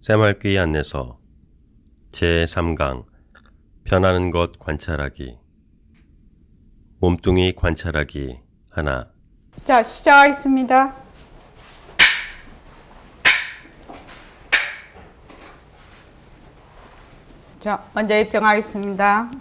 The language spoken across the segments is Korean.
새말귀 안내서 제3강 변하는 것 관찰하기 몸뚱이 관찰하기 하나. 자, 시작하겠습니다. 자, 먼저 입장하겠습니다.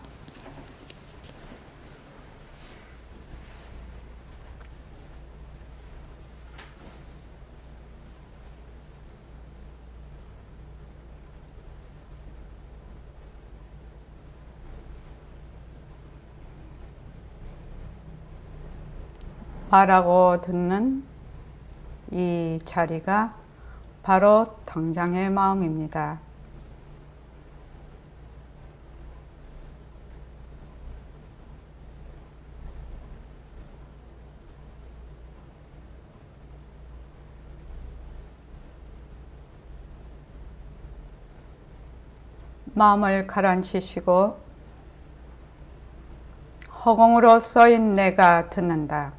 말하고 듣는 이 자리가 바로 당장의 마음입니다. 마음을 가라앉히시고 허공으로 써인 내가 듣는다.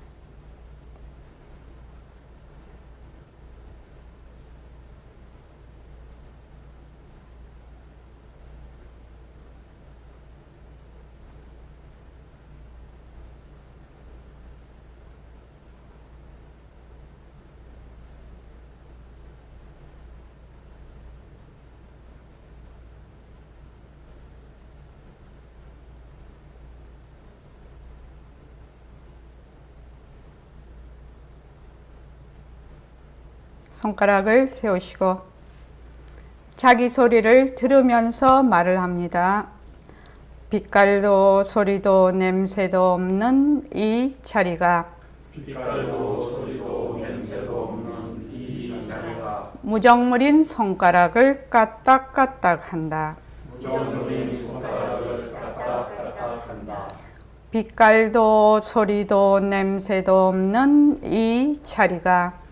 손가락을 세우시고 자기 소리를 들으면서 말을 합니다. 빛깔도 소리도 냄새도 없는 이 자리가 무정물인 손가락을 까딱까딱 한다. 빛깔도 소리도 냄새도 없는 이 자리가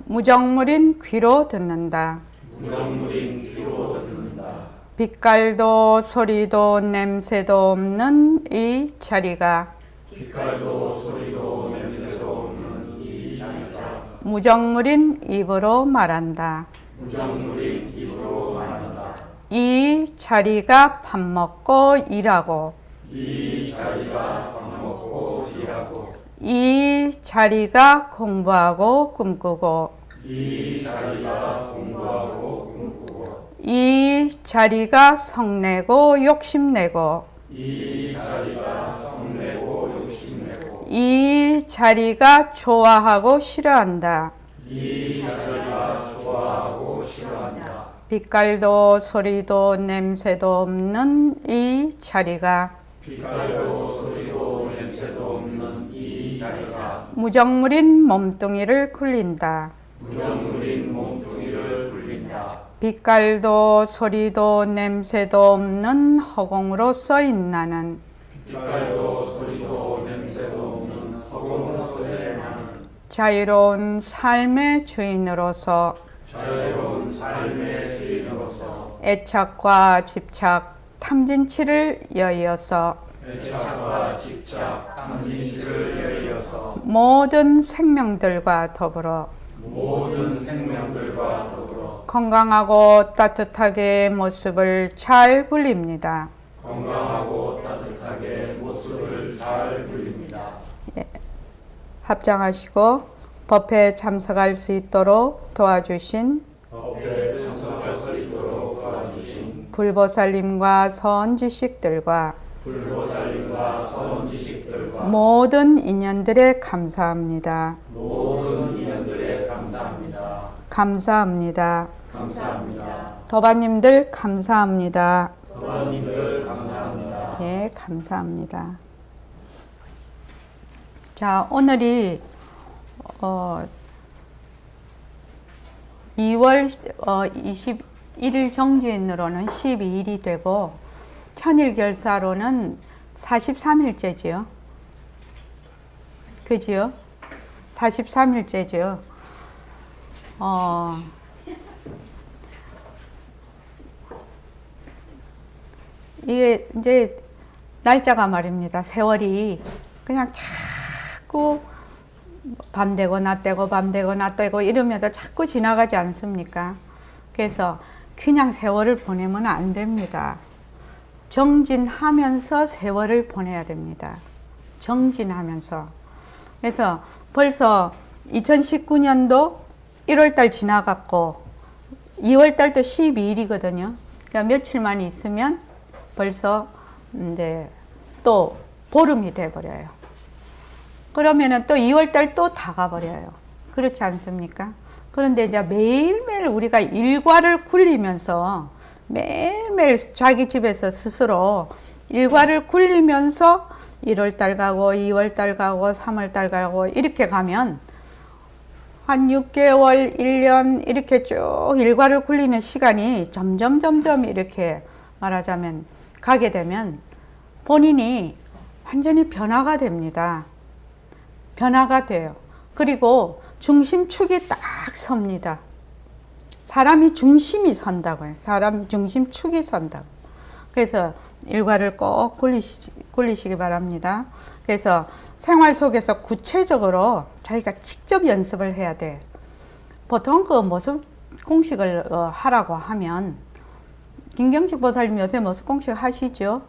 무정물인 귀로 듣는다. 빛깔도 소리도 냄새도 없는 이 자리가 무정물인 입으로 말한다. 이 자리가 밥 먹고 일하고 이 자리가 공부하고 꿈꾸고 이 자리가 성내고 욕심내고 이 자리가 좋아하고 싫어한다. 빛깔도 소리도 냄새도 없는 이 자리가 무정물인 몸뚱이를 굴린다. 빛깔도 소리도 냄새도 없는 허공으로 써인 나는 자유로운 삶의 주인으로서 애착과 집착, 탐진치를 여의어서 모든 생명들과 더불어 건강하고 따뜻하게 모습을 잘 굴립니다. 예, 합장하시고 법회에 참석할 수 있도록 도와주신 불보살님과 선지식들과 모든 인연들에 감사합니다. 감사합니다. 도반님들 감사합니다. 예, 감사합니다. 자, 오늘이 2월 21일 정주인으로는 12일이 되고 천일결사로는 43일째지요. 그지요? 43일째죠. 이게 이제 날짜가 말입니다. 세월이 그냥 자꾸 밤 되고 낮 되고 밤 되고 낮 되고 이러면서 자꾸 지나가지 않습니까? 그래서 그냥 세월을 보내면 안 됩니다. 정진하면서 세월을 보내야 됩니다. 정진하면서. 그래서 벌써 2019년도 1월달 지나갔고 2월달도 12일이거든요. 그러니까 며칠만 있으면 벌써 이제 또 보름이 돼버려요. 그러면은 또 2월달 또 다 가버려요. 그렇지 않습니까? 그런데 이제 매일매일 우리가 일과를 굴리면서 매일매일 자기 집에서 스스로 일과를 굴리면서 1월달 가고 2월달 가고 3월달 가고 이렇게 가면 한 6개월, 1년 이렇게 쭉 일과를 굴리는 시간이 점점 이렇게 말하자면 가게 되면 본인이 완전히 변화가 됩니다. 변화가 돼요. 그리고 중심축이 딱 섭니다. 사람이 중심이 선다고 해요. 사람이 중심축이 선다고. 그래서 일과를 꼭 굴리시기 바랍니다. 그래서 생활 속에서 구체적으로 자기가 직접 연습을 해야 돼. 보통 그 모습 공식을 하라고 하면 김경식 보살님 요새 모습 공식 하시죠?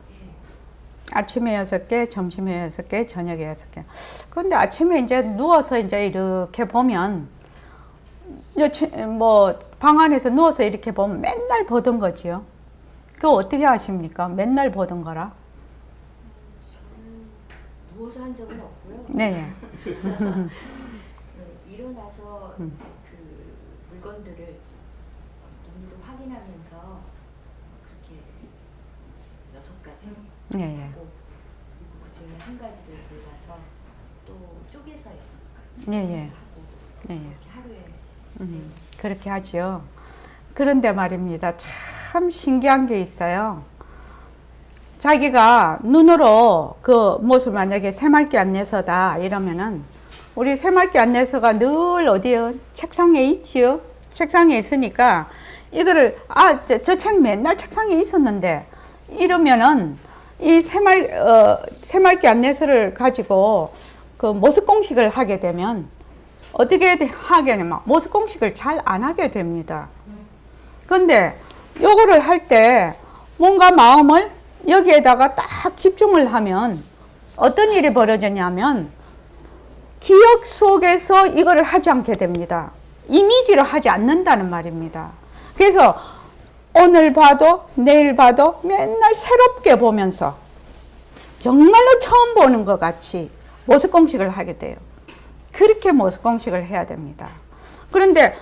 아침에 6개, 점심에 6개, 저녁에 6개. 그런데 아침에 이제 누워서 이제 이렇게 보면 뭐 방 안에서 누워서 이렇게 보면 맨날 보던 거지요. 그거 어떻게 아십니까? 맨날 보던 거라. 저는 누워서 한 적은 없고요. 네. 일어나서 그 물건들을 눈으로 확인하면서 그렇게 6가지 네. 하고 그리고 그 중에 한 가지를 골라서 또 쪼개서 6가지 네. 하고 네. 이렇게 하루에 그렇게 하죠. 그런데 말입니다. 참 신기한 게 있어요. 자기가 눈으로 그 모습 만약에 새말기 안내서다 이러면은 우리 새말기 안내서가 늘 어디요? 책상에 있지요. 책상에 있으니까 이거를 저 책 맨날 책상에 있었는데 이러면은 이 새말기 안내서를 가지고 그 모습 공식을 하게 되면 어떻게 하게 되면 모습 공식을 잘 안 하게 됩니다. 근데 요거를 할 때 뭔가 마음을 여기에다가 딱 집중을 하면 어떤 일이 벌어지냐면 기억 속에서 이거를 하지 않게 됩니다. 이미지로 하지 않는다는 말입니다. 그래서 오늘 봐도 내일 봐도 맨날 새롭게 보면서 정말로 처음 보는 것 같이 모습 공식을 하게 돼요. 그렇게 모습 공식을 해야 됩니다. 그런데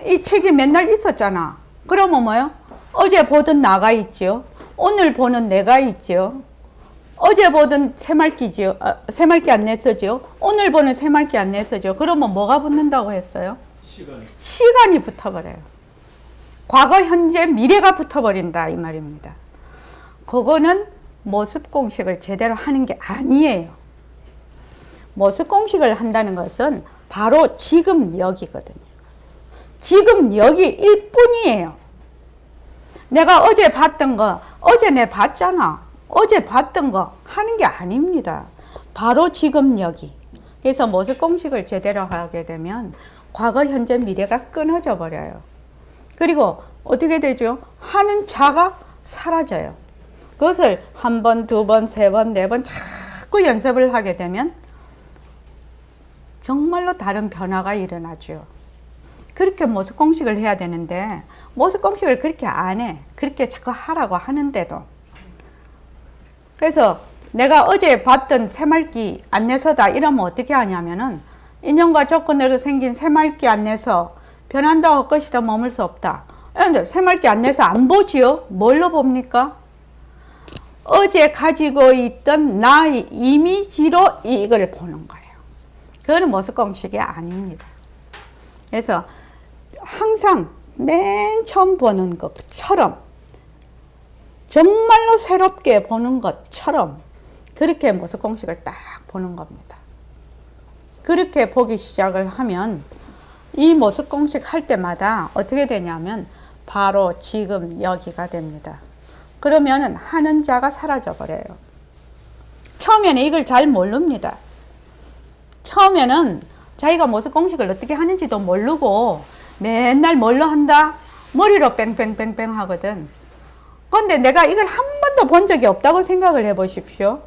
이 책이 맨날 있었잖아. 그러면 뭐요? 어제 보던 나가 있지요. 오늘 보는 내가 있지요. 어제 보던 새말기지요. 새말기 안내서지요. 오늘 보는 새말기 안내서죠. 그러면 뭐가 붙는다고 했어요? 시간이 붙어버려요. 과거, 현재, 미래가 붙어버린다 이 말입니다. 그거는 모습 공식을 제대로 하는 게 아니에요. 모습 공식을 한다는 것은 바로 지금 여기거든요. 지금 여기일 뿐이에요. 내가 어제 봤던 거, 어제 내 봤잖아. 어제 봤던 거 하는 게 아닙니다. 바로 지금 여기. 그래서 모습 공식을 제대로 하게 되면 과거, 현재, 미래가 끊어져 버려요. 그리고 어떻게 되죠? 하는 자가 사라져요. 그것을 한 번, 두 번, 세 번, 네 번 자꾸 연습을 하게 되면 정말로 다른 변화가 일어나죠. 그렇게 모습 공식을 해야 되는데 모습 공식을 그렇게 안 해. 그렇게 자꾸 하라고 하는데도. 그래서 내가 어제 봤던 새말기 안내서다 이러면 어떻게 하냐면은 인연과 조건으로 생긴 새말기 안내서 변한다고 할 것이다 머물 수 없다. 그런데 새말기 안내서 안 보지요? 뭘로 봅니까? 어제 가지고 있던 나의 이미지로 이걸 보는 거예요. 그거는 모습 공식이 아닙니다. 그래서 항상 맨 처음 보는 것처럼 정말로 새롭게 보는 것처럼 그렇게 모습 공식을 딱 보는 겁니다. 그렇게 보기 시작을 하면 이 모습 공식 할 때마다 어떻게 되냐면 바로 지금 여기가 됩니다. 그러면 하는 자가 사라져 버려요. 처음에는 이걸 잘 모릅니다. 처음에는 자기가 모습 공식을 어떻게 하는지도 모르고 맨날 뭘로 한다? 머리로 뺑뺑뺑뺑 하거든. 근데 내가 이걸 한 번도 본 적이 없다고 생각을 해 보십시오.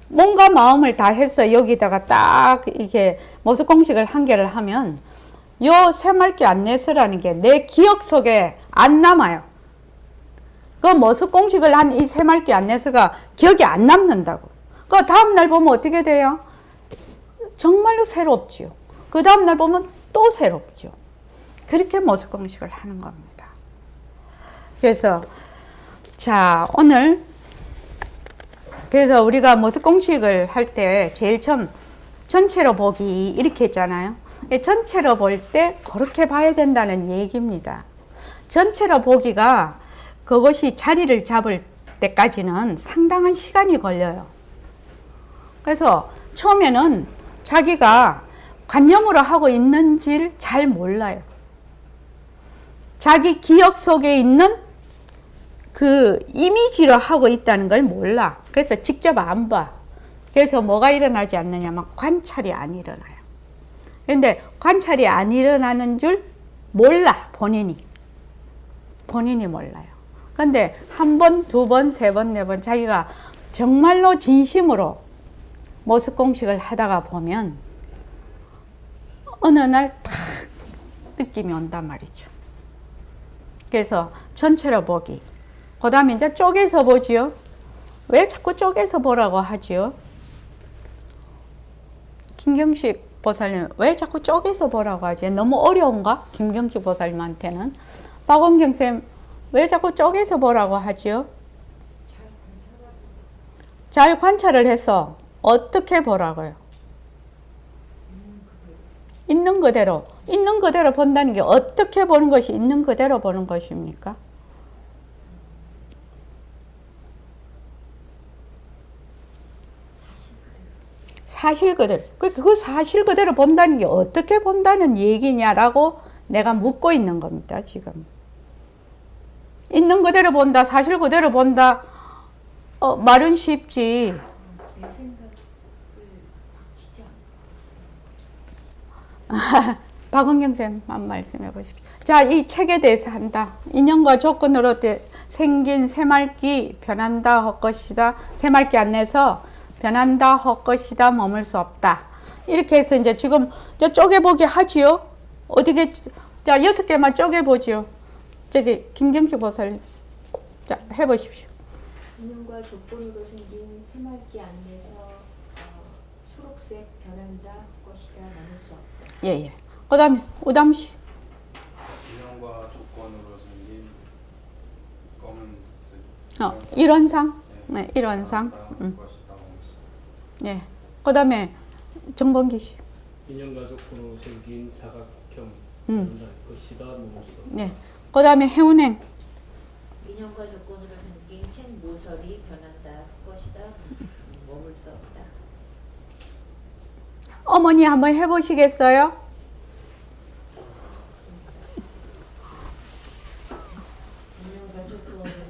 몸과 마음을 다 해서 여기다가 딱 이게 모습 공식을 한 개를 하면 요 새말기 안내서라는 게 내 기억 속에 안 남아요. 그 모습 공식을 한 이 새말기 안내서가 기억이 안 남는다고. 그 다음날 보면 어떻게 돼요? 정말로 새롭지요. 그 다음날 보면 또 새롭죠. 그렇게 모습 공식을 하는 겁니다. 그래서 자, 오늘 그래서 우리가 모습 공식을 할 때 제일 처음 전체로 보기 이렇게 했잖아요. 전체로 볼 때 그렇게 봐야 된다는 얘기입니다. 전체로 보기가 그것이 자리를 잡을 때까지는 상당한 시간이 걸려요. 그래서 처음에는 자기가 관념으로 하고 있는지를 잘 몰라요. 자기 기억 속에 있는 그 이미지로 하고 있다는 걸 몰라. 그래서 직접 안 봐. 그래서 뭐가 일어나지 않느냐면 관찰이 안 일어나요. 근데 관찰이 안 일어나는 줄 몰라, 본인이 몰라요. 근데 한 번, 두 번, 세 번, 네 번 자기가 정말로 진심으로 모습 공식을 하다가 보면 어느 날 탁 느낌이 온단 말이죠. 그래서 전체로 보기. 그 다음에 이제 쪼개서 보지요. 왜 자꾸 쪼개서 보라고 하지요? 김경식 보살님, 왜 자꾸 쪼개서 보라고 하지? 너무 어려운가? 김경식 보살님한테는. 박원경 쌤, 왜 자꾸 쪼개서 보라고 하지요? 잘 관찰을 해서 어떻게 보라고요? 있는 그대로 본다는 게 어떻게 보는 것이 있는 그대로 보는 것입니까? 사실 그대로. 그 사실 그대로 본다는 게 어떻게 본다는 얘기냐라고 내가 묻고 있는 겁니다, 지금. 있는 그대로 본다, 사실 그대로 본다. 말은 쉽지. 내 생각을 붙이지 않고. 박은경 쌤만 말씀해 보십시오. 자, 이 책에 대해서 한다. 인연과 조건으로 생긴 새말기 변한다 헛것이다. 새말기 안내서 변한다 헛것이다 머물 수 없다. 이렇게 해서 이제 지금 쪼개보기 하지요. 어떻게 자 6개만 쪼개보지요. 저기 김경식 보살님, 자 해보십시오. 인연과 조건으로 생긴 새말기 안내서 초록색 변한다 것이다 나눌 수 없다. 예예. 그다음에 우담씨. 인연과 조건으로 생긴 검은색. 일원상. 네, 일원상. 예. 그다음에 정범기 씨. 인연과 조건으로 생긴 사각형 것이다 머물 수 없다. 네. 그다음에 해운행. 인연과 조건으로 생긴 책 모서리 변한다 것이다 머물 수 없다. 어머니 한번 해보시겠어요? 인연과 조건으로 생긴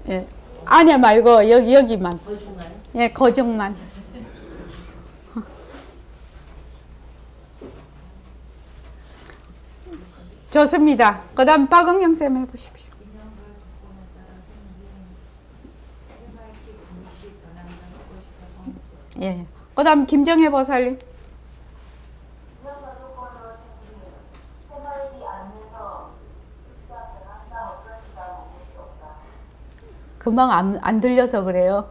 예. 아니야 말고 여기만. 거짓말. 예, 거정만. 좋습니다. 그 다음 박은경 쌤 해보십시오. 인연과 조건에 따라 생긴 새말기 공식 변한다 것이다 머물 수 없다. 예. 그 다음 김정혜 보살님. 금방 안 들려서 그래요.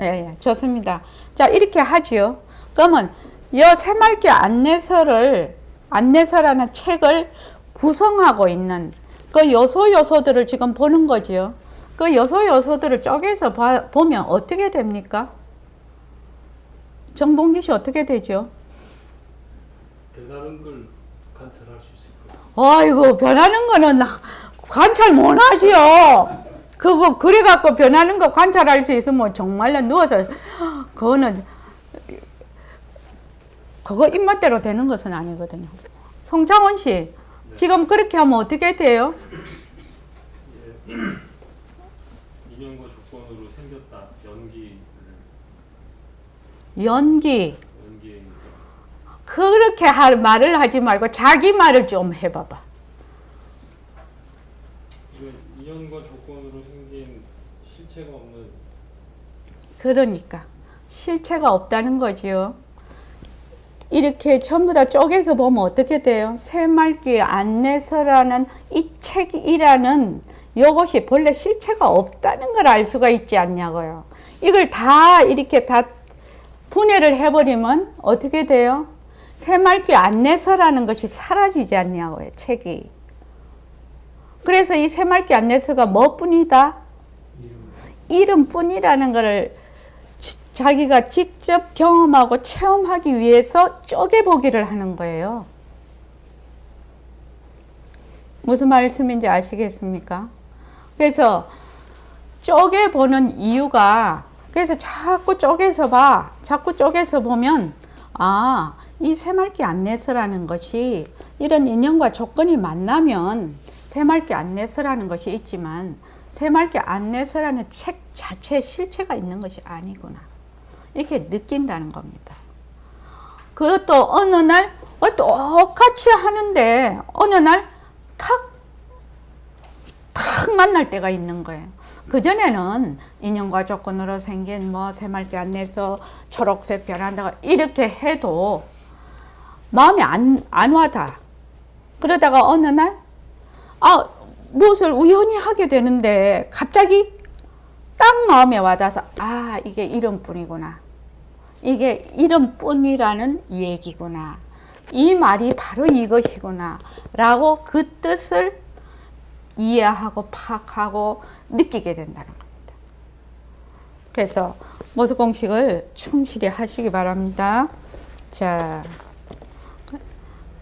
예, 좋습니다. 자, 이렇게 하지요. 그러면 이 새말기 안내서라는 책을 구성하고 있는 그 요소들을 지금 보는 거지요. 그 요소들을 쪼개서 보면 어떻게 됩니까? 정봉기 씨 어떻게 되죠? 변하는 걸 관찰할 수 있을 거예요. 아이고, 변하는 거는 관찰 못 하지요. 그거 그래갖고 변하는 거 관찰할 수 있으면 정말로 누워서 그거 입맛대로 되는 것은 아니거든요. 송창원 씨, 지금 그렇게 하면 어떻게 돼요? 인연과 조건으로 생겼다. 연기 연기. 연기입니다. 그렇게 말을 하지 말고 자기 말을 좀 해봐봐. 이건 인연과 조건으로 생긴 실체가 없는 그러니까 실체가 없다는 거지요. 이렇게 전부 다 쪼개서 보면 어떻게 돼요? 새말기 안내서라는 이 책이라는 요것이 본래 실체가 없다는 걸 알 수가 있지 않냐고요. 이걸 다 이렇게 다 분해를 해버리면 어떻게 돼요? 새말기 안내서라는 것이 사라지지 않냐고요, 책이. 그래서 이 새말기 안내서가 뭐뿐이다? 이름뿐이라는 것을 자기가 직접 경험하고 체험하기 위해서 쪼개보기를 하는 거예요. 무슨 말씀인지 아시겠습니까? 그래서 쪼개보는 이유가, 그래서 자꾸 쪼개서 봐. 자꾸 쪼개서 보면, 아, 이 새말기 안내서라는 것이 이런 인연과 조건이 만나면 새말기 안내서라는 것이 있지만 새말기 안내서라는 책 자체에 실체가 있는 것이 아니구나. 이렇게 느낀다는 겁니다. 그것도 어느 날 똑같이 하는데 어느 날 탁 만날 때가 있는 거예요. 그전에는 인연과 조건으로 생긴 뭐 새말기 안내서 초록색 변한다고 이렇게 해도 마음이 안 와닿아. 그러다가 어느 날 무엇을 우연히 하게 되는데 갑자기 딱 마음에 와닿아서 이게 이름뿐이구나. 이게 이름뿐이라는 얘기구나. 이 말이 바로 이것이구나. 라고 그 뜻을 이해하고 파악하고 느끼게 된다는 겁니다. 그래서 모습 공식을 충실히 하시기 바랍니다. 자,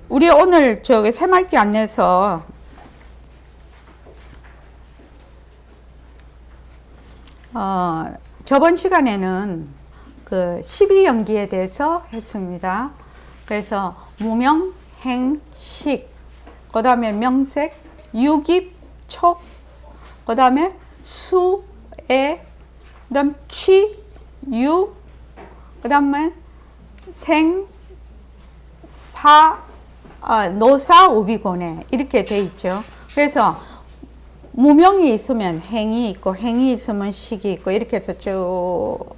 우리 오늘 새말기 안내서 저번 시간에는 그 12연기에 대해서 했습니다. 그래서 무명, 행, 식, 그 다음에 명색, 유깁, 촉, 그 다음에 수, 에, 그 다음 취, 유, 그 다음에 생, 사, 노사, 우비고내 이렇게 돼 있죠. 그래서 무명이 있으면 행이 있고 행이 있으면 식이 있고 이렇게 해서 쭉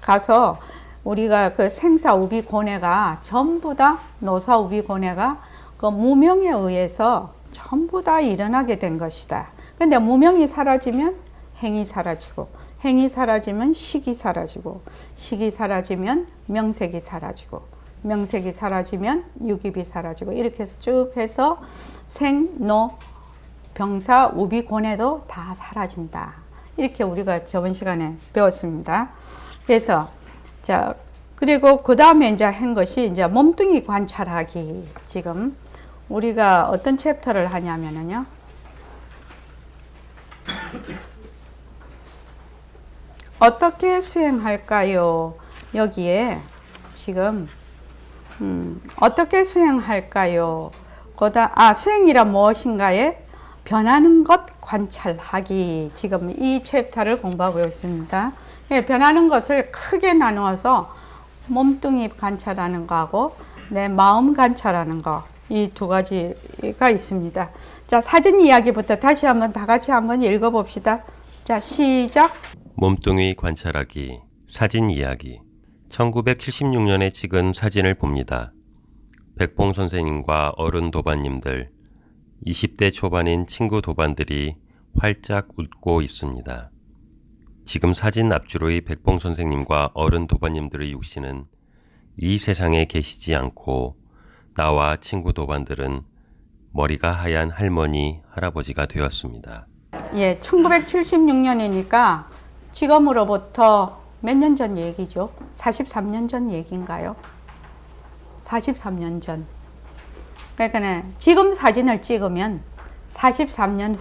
가서 우리가 그 생사 우비 고뇌가 전부 다 노사 우비 고뇌가 그 무명에 의해서 전부 다 일어나게 된 것이다. 근데 무명이 사라지면 행이 사라지고 행이 사라지면 식이 사라지고 식이 사라지면 명색이 사라지고 명색이 사라지면 유깁이 사라지고 이렇게 해서 쭉 해서 생, 노, 병사, 우비, 고뇌도 다 사라진다. 이렇게 우리가 저번 시간에 배웠습니다. 그래서 그리고 그 다음에 이제 한 것이 이제 몸뚱이 관찰하기. 지금 우리가 어떤 챕터를 하냐면요. 어떻게 수행할까요? 여기에 지금 어떻게 수행할까요? 수행이란 무엇인가에 변하는 것 관찰하기. 지금 이 챕터를 공부하고 있습니다. 변하는 것을 크게 나누어서 몸뚱이 관찰하는 거하고 내 마음 관찰하는 거, 이 두 가지가 있습니다. 자, 사진 이야기부터 다시 한번 다 같이 한번 읽어봅시다. 자, 시작. 몸뚱이 관찰하기, 사진 이야기. 1976년에 찍은 사진을 봅니다. 백봉 선생님과 어른 도반님들, 20대 초반인 친구 도반들이 활짝 웃고 있습니다. 지금 사진 앞주로의 백봉 선생님과 어른 도반님들의 육신은 이 세상에 계시지 않고 나와 친구 도반들은 머리가 하얀 할머니, 할아버지가 되었습니다. 예, 1976년이니까 지금으로부터 몇 년 전 얘기죠? 43년 전 얘기인가요? 43년 전. 그러니까 지금 사진을 찍으면 43년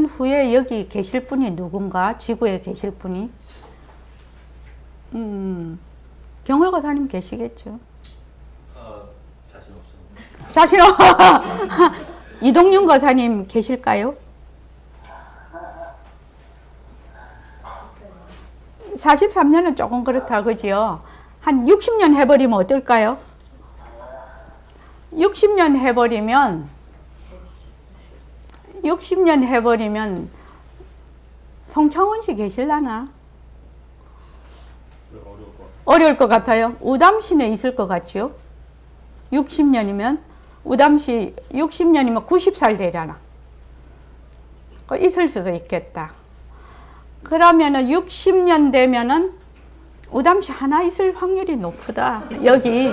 후에 여기 계실 분이 누군가? 지구에 계실 분이? 경월거사님 계시겠죠? 자신 없습니다. 이동윤 거사님 계실까요? 43년은 조금 그렇다, 그지요? 한 60년 해버리면 어떨까요? 60년 해버리면 송창원 씨 계실라나? 어려울 것 같아요. 우담 씨는 있을 것 같지요? 60년이면 우담 씨 60년이면 90살 되잖아. 있을 수도 있겠다. 그러면은 60년 되면은 우담 씨 하나 있을 확률이 높다. 여기.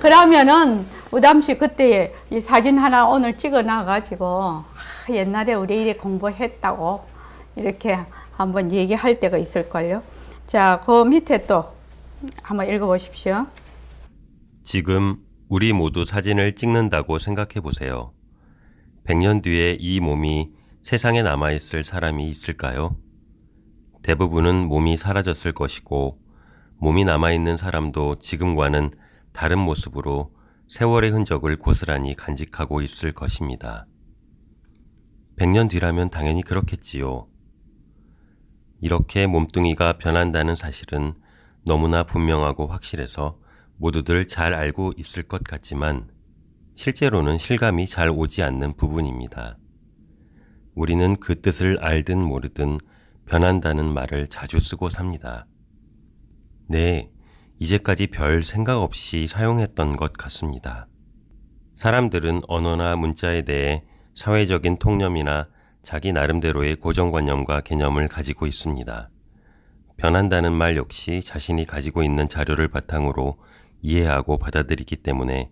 그러면은 우담 씨 그때 이 사진 하나 오늘 찍어 놔가지고 옛날에 우리 이래 공부했다고 이렇게 한번 얘기할 때가 있을걸요. 자, 그 밑에 또 한번 읽어보십시오. 지금 우리 모두 사진을 찍는다고 생각해 보세요. 100년 뒤에 이 몸이 세상에 남아있을 사람이 있을까요? 대부분은 몸이 사라졌을 것이고 몸이 남아있는 사람도 지금과는 다른 모습으로 세월의 흔적을 고스란히 간직하고 있을 것입니다. 100년 뒤라면 당연히 그렇겠지요. 이렇게 몸뚱이가 변한다는 사실은 너무나 분명하고 확실해서 모두들 잘 알고 있을 것 같지만 실제로는 실감이 잘 오지 않는 부분입니다. 우리는 그 뜻을 알든 모르든 변한다는 말을 자주 쓰고 삽니다. 네, 이제까지 별 생각 없이 사용했던 것 같습니다. 사람들은 언어나 문자에 대해 사회적인 통념이나 자기 나름대로의 고정관념과 개념을 가지고 있습니다. 변한다는 말 역시 자신이 가지고 있는 자료를 바탕으로 이해하고 받아들이기 때문에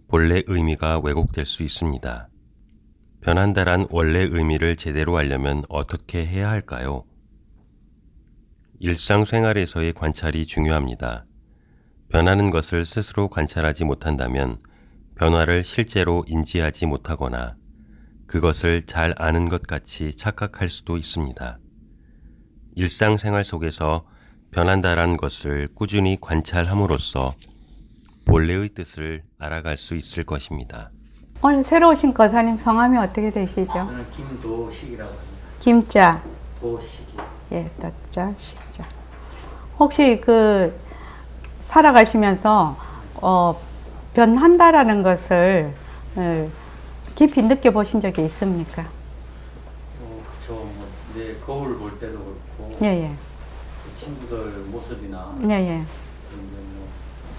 본래 의미가 왜곡될 수 있습니다. 변한다란 원래 의미를 제대로 알려면 어떻게 해야 할까요? 일상생활에서의 관찰이 중요합니다. 변하는 것을 스스로 관찰하지 못한다면 변화를 실제로 인지하지 못하거나 그것을 잘 아는 것 같이 착각할 수도 있습니다. 일상생활 속에서 변한다라는 것을 꾸준히 관찰함으로써 본래의 뜻을 알아갈 수 있을 것입니다. 오늘 새로 오신 거사님 성함이 어떻게 되시죠? 저는 김도식이라고 합니다. 김자, 도식이. 예, 도자, 식자. 혹시 그 살아가시면서 변한다라는 것을 깊이 느껴보신 적이 있습니까? 그렇죠. 내 거울 볼 때도 그렇고 예, 예. 그 친구들 모습이나 예, 예. 뭐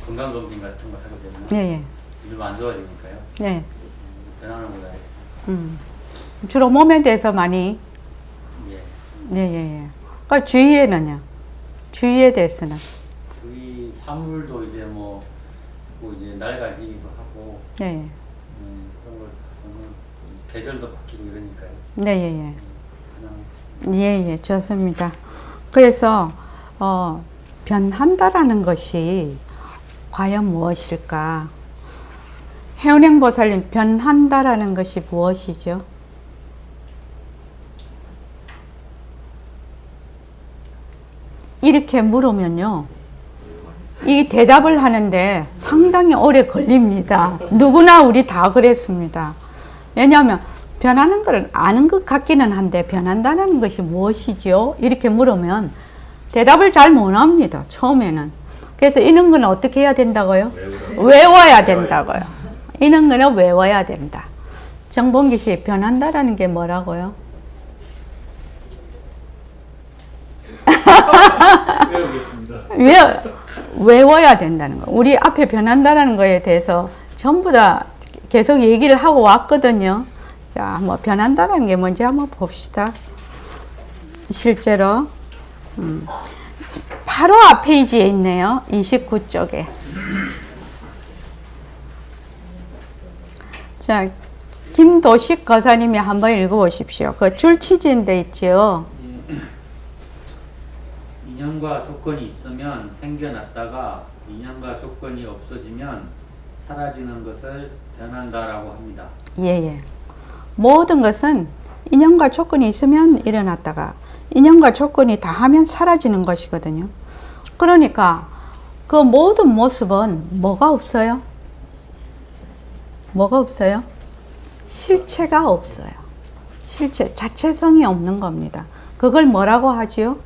건강검진 같은 거 하게 되면 예, 예. 좀 안 좋아지니까요. 예. 변하는 거다. 주로 몸에 대해서 많이. 예. 예, 예, 예. 그러니까 주위에는요? 주위에 대해서는? 주위 사물도 이제 뭐 이제 낡아지기도 하고 예, 예. 그런 걸 보면 계절도 바뀌고 이러니까요. 네, 예, 예. 그냥 예, 예, 좋습니다. 그래서 변한다라는 것이 과연 무엇일까? 해운행보살님, 변한다라는 것이 무엇이죠? 이렇게 물으면요, 이 대답을 하는데 상당히 오래 걸립니다. 누구나 우리 다 그랬습니다. 왜냐하면 변하는 것을 아는 것 같기는 한데 변한다는 것이 무엇이죠? 이렇게 물으면 대답을 잘 못합니다. 처음에는. 그래서 이런 거는 어떻게 해야 된다고요? 외워야 된다고요. 이런 거는 외워야 된다. 정봉기 씨, 변한다라는 게 뭐라고요? 외우겠습니다. 외워야 된다는 거. 우리 앞에 변한다라는 거에 대해서 전부 다 계속 얘기를 하고 왔거든요. 자, 뭐 변한다는 게 뭔지 한번 봅시다. 실제로 바로 앞 페이지에 있네요. 29쪽에. 자, 김도식 거사님이 한번 읽어보십시오. 그 줄치지인데 있죠. 인연과 조건이 있으면 생겨났다가 인연과 조건이 없어지면 사라지는 것을 변한다라고 합니다. 예, 예. 모든 것은 인연과 조건이 있으면 일어났다가 인연과 조건이 다하면 사라지는 것이거든요. 그러니까 그 모든 모습은 뭐가 없어요? 뭐가 없어요? 실체가 없어요. 실체, 자체성이 없는 겁니다. 그걸 뭐라고 하지요?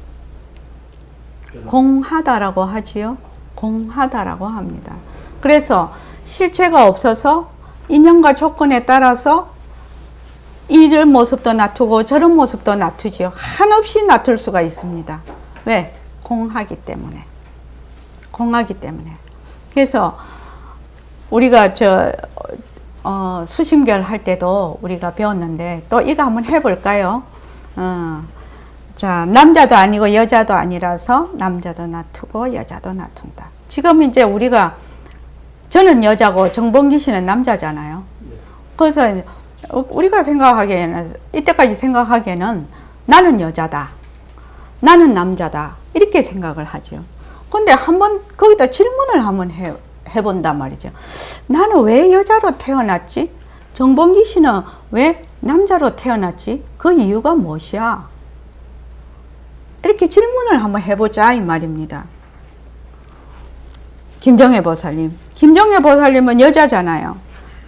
공하다라고 하지요. 공하다라고 합니다. 그래서 실체가 없어서 인연과 조건에 따라서 이런 모습도 놔두고 저런 모습도 놔두지요. 한없이 놔둘 수가 있습니다. 왜? 공하기 때문에. 공하기 때문에. 그래서 우리가 수심결 할 때도 우리가 배웠는데 또 이거 한번 해볼까요? 자, 남자도 아니고 여자도 아니라서 남자도 놔두고 여자도 놔둔다. 지금 이제 저는 여자고 정봉기 씨는 남자잖아요. 그래서 우리가 생각하기에는, 이때까지 생각하기에는 나는 여자다, 나는 남자다, 이렇게 생각을 하죠. 근데 한번 거기다 질문을 한번 해본단 말이죠. 나는 왜 여자로 태어났지? 정봉기 씨는 왜 남자로 태어났지? 그 이유가 무엇이야? 이렇게 질문을 한번 해보자 이 말입니다. 김정혜 보살님. 김정혜 보살님은 여자잖아요.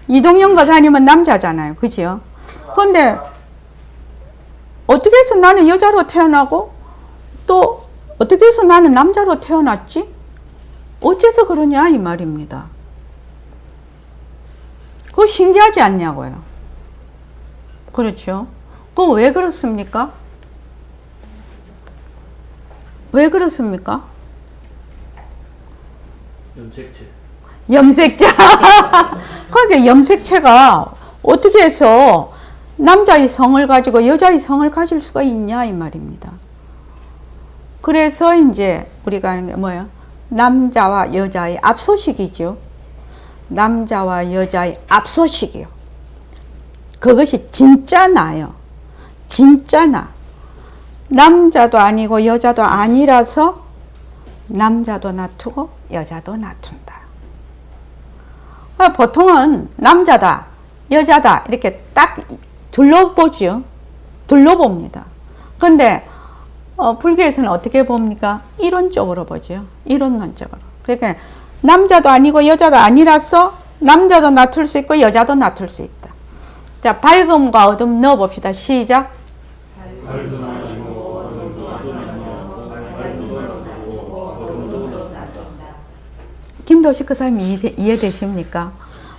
이동영 보살님은 남자잖아요. 그죠? 근데 어떻게 해서 나는 여자로 태어나고 또 어떻게 해서 나는 남자로 태어났지? 어째서 그러냐 이 말입니다. 그거 신기하지 않냐고요. 그렇죠? 그거 왜 그렇습니까? 왜 그렇습니까? 염색체. 염색자. 그러니까 염색체가 어떻게 해서 남자의 성을 가지고 여자의 성을 가질 수가 있냐 이 말입니다. 그래서 이제 우리가 하는 게 뭐예요? 남자와 여자의 압소식이죠. 남자와 여자의 압소식이요. 그것이 진짜 나요. 진짜 나. 남자도 아니고 여자도 아니라서 남자도 놔두고 여자도 놔둔다. 보통은 남자다, 여자다 이렇게 딱 둘러보죠. 둘러봅니다. 근데 불교에서는 어떻게 봅니까? 이론적으로 보죠. 이론론적으로. 그러니까 남자도 아니고 여자도 아니라서 남자도 놔둘 수 있고 여자도 놔둘 수 있다. 자, 밝음과 어둠 넣어봅시다. 시작. 김도식 그 사람이 이해되십니까?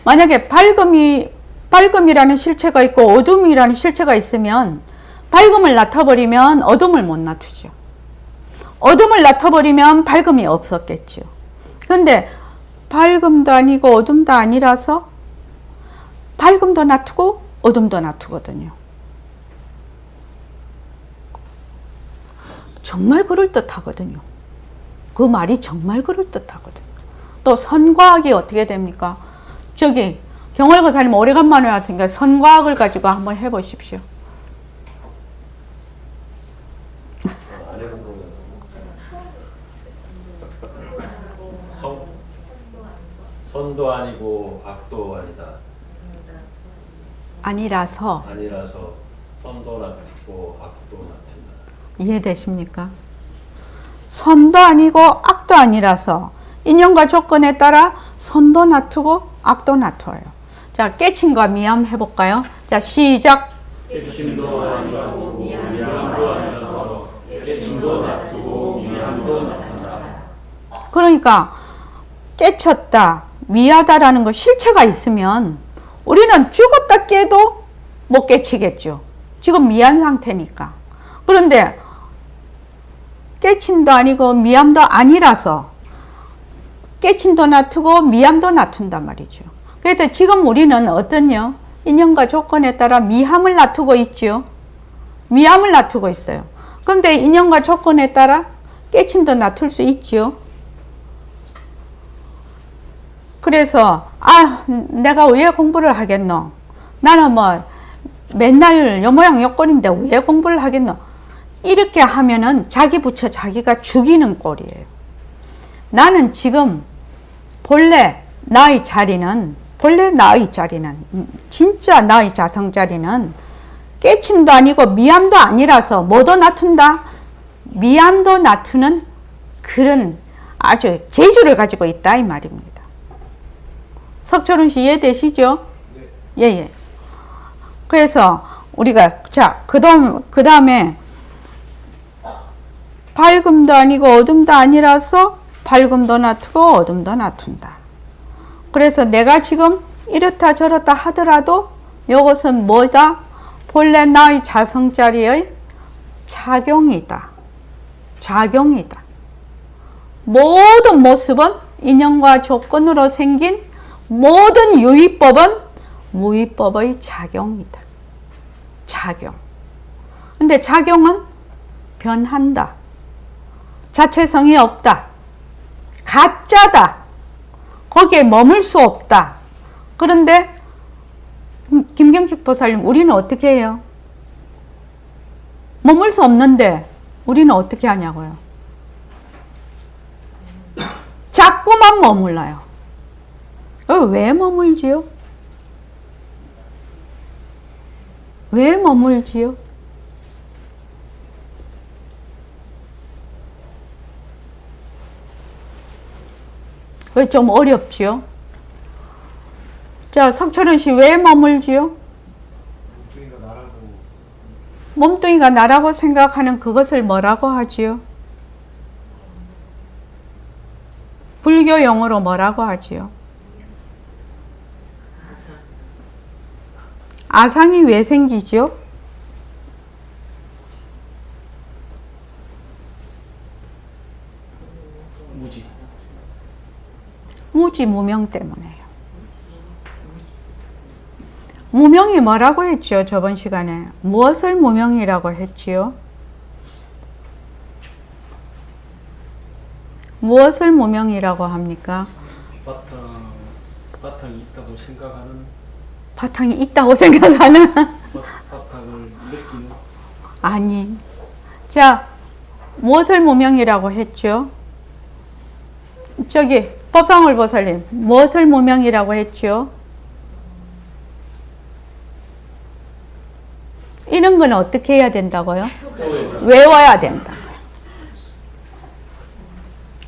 만약에 밝음이라는 실체가 있고 어둠이라는 실체가 있으면 밝음을 놔둬버리면 어둠을 못 놔두죠. 어둠을 놔둬버리면 밝음이 없었겠죠. 근데 밝음도 아니고 어둠도 아니라서 밝음도 놔두고 어둠도 놔두거든요. 정말 그럴듯하거든요. 그 말이 정말 그럴듯하거든요. 또 선과학이 어떻게 됩니까? 저기 경월거사님 오래간만에 왔으니까 선과학을 가지고 한번 해보십시오. 선도 아니고 악도 아니다. 아니라서 선도 놔두고 악도 놔둔다. 이해되십니까? 선도 아니고 악도 아니라서 인연과 조건에 따라 선도 놔두고 악도 놔둬요. 자, 깨침과 미암 해볼까요? 자, 시작. 깨침도 아니고 미함도 아니라서 깨침도 놔두고 미함도 놔둔다. 그러니까 깨쳤다, 미하다라는 거 실체가 있으면 우리는 죽었다 깨도 못 깨치겠죠. 지금 미한 상태니까. 그런데 깨침도 아니고 미함도 아니라서 깨침도 놔두고 미함도 놔둔단 말이죠. 그래서 지금 우리는 어떠냐? 인연과 조건에 따라 미함을 놔두고 있죠. 미함을 놔두고 있어요. 그런데 인연과 조건에 따라 깨침도 놔둘 수 있죠. 그래서 내가 왜 공부를 하겠노? 나는 뭐 맨날 요 모양 요 꼴인데 왜 공부를 하겠노? 이렇게 하면은 자기 부처 자기가 죽이는 꼴이에요. 나는 지금 본래 나의 자리는 진짜 나의 자성 자리는 깨침도 아니고 미함도 아니라서 뭐도 놔둔다? 미함도 놔두는 그런 아주 재주를 가지고 있다 이 말입니다. 석철훈 씨 이해되시죠? 네. 예. 그래서 우리가 자, 그 다음에 밝음도 아니고 어둠도 아니라서 밝음도 나투고 어둠도 나툰다. 그래서 내가 지금 이렇다 저렇다 하더라도 이것은 뭐다? 본래 나의 자성자리의 작용이다. 작용이다. 모든 모습은 인연과 조건으로 생긴 모든 유의법은 무의법의 작용이다. 작용. 근데 작용은 변한다. 자체성이 없다. 가짜다. 거기에 머물 수 없다. 그런데 김경식 보살님, 우리는 어떻게 해요? 머물 수 없는데 우리는 어떻게 하냐고요? 자꾸만 머물러요. 왜 머물지요? 왜 머물지요? 그게 좀 어렵지요? 자, 석철은 씨 왜 머물지요? 몸뚱이가 나라고 생각하는 그것을 뭐라고 하지요? 불교 용어로 뭐라고 하지요? 아상이 왜 생기죠? 무지 무명 때문에요. 무명이 뭐라고 했죠? 저번 시간에 무엇을 무명이라고 했지요? 무엇을 무명이라고 합니까? 바탕이 있다고 생각하는, 바탕이 있다고 생각하는 바탕을 느끼는. 아니. 자, 무엇을 무명이라고 했죠? 저기 법상을 보살님, 무엇을 무명이라고 했죠? 이런 건 어떻게 해야 된다고요? 외워야 된다고요.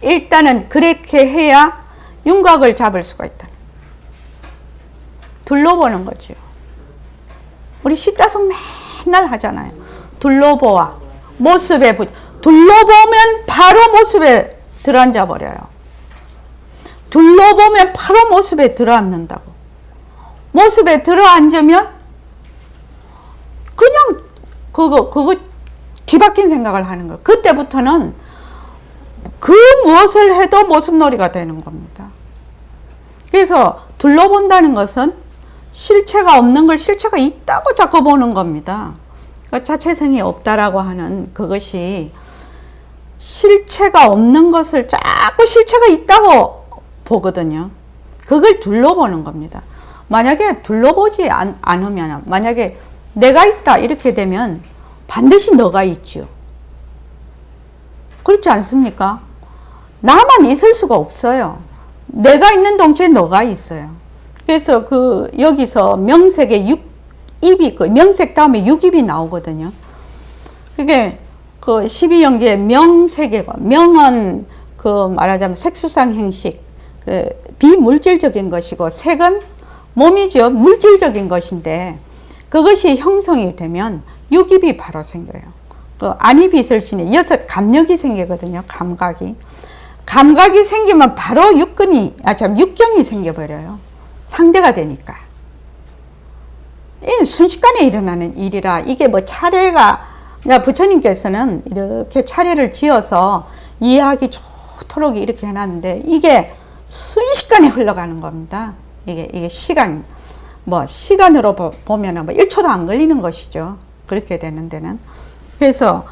일단은 그렇게 해야 윤곽을 잡을 수가 있다. 둘러보는 거죠. 우리 시다성 맨날 하잖아요. 둘러보아 모습에 둘러보면 바로 모습에 들어앉아 버려요. 둘러보면 바로 모습에 들어앉는다고. 모습에 들어앉으면 그냥 그거 뒤바뀐 생각을 하는 거예요. 그때부터는 그 무엇을 해도 모습놀이가 되는 겁니다. 그래서 둘러본다는 것은 실체가 없는 걸 실체가 있다고 자꾸 보는 겁니다. 그러니까 자체성이 없다라고 하는 그것이 실체가 없는 것을 자꾸 실체가 있다고 보거든요. 그걸 둘러보는 겁니다. 만약에 둘러보지 않으면, 만약에 내가 있다 이렇게 되면 반드시 너가 있죠. 그렇지 않습니까? 나만 있을 수가 없어요. 내가 있는 동시에 너가 있어요. 그래서 여기서 명색에 입이, 명색 다음에 육입이 나오거든요. 그게 12영계의 명색에, 명은 말하자면 색수상 행식, 비물질적인 것이고, 색은 몸이죠. 물질적인 것인데, 그것이 형성이 되면 육입이 바로 생겨요. 안이 빛을 지니 6 감력이 생기거든요. 감각이 생기면 바로 육경이 생겨버려요. 상대가 되니까. 이 순식간에 일어나는 일이라, 이게 차례가, 부처님께서는 이렇게 차례를 지어서 이해하기 좋도록 이렇게 해놨는데, 이게 순식간에 흘러가는 겁니다. 이게 시간으로 보면 1초도 안 걸리는 것이죠. 그렇게 되는 데는. 그래서